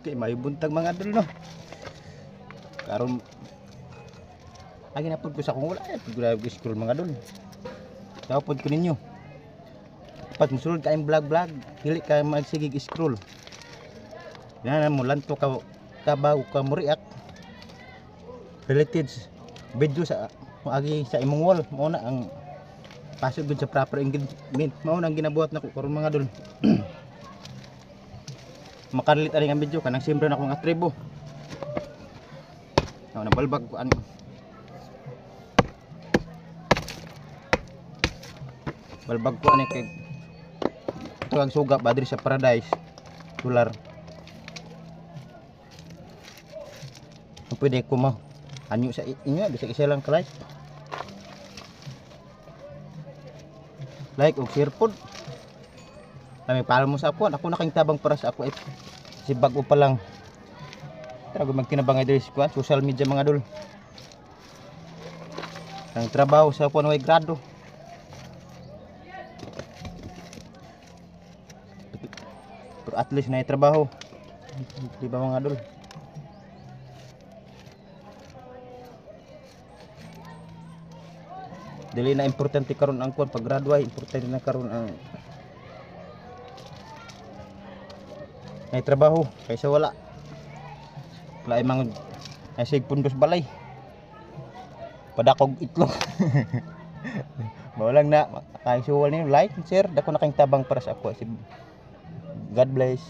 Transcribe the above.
Kay may buntag mga idol no. Karon agi na pud ko sa kung wala pud ko scroll mga idol. Tapod ko ninyo. Pag musulod kayong vlog, dili ka magsigig scroll. Yan mo lanto ka bago ka mo react related video sa agi sa imong wall mo na ang pasok gud sa proper engagement mao nang ginabuhat nako karon mga idol. Makarelit ani nga video kanang siyempre nako nga tribo. Nabalbag ko ani. Balbag ko ani kay tuwag suga ba diri sa Paradise Solar. Pwede ko mo anyo sa inyo bisa isa lang ka like og share pod. Kami para mo sa ako na kayong tabang para sa ako si bago pa lang. Trago magkinabangay diri sa social media mga idol. Ang trabaho sa ako way grado. Pero at least na trabaho. Di ba mga idol? Dili na importante karon ang kuan pag graduate, importante na karon ang may trabaho kaysa wala. Wala ay mga ay sig pundos balay. Padakog itlog. Mawalang na kay suwal ni like, share, dako na kayong tabang para sa ako. God bless.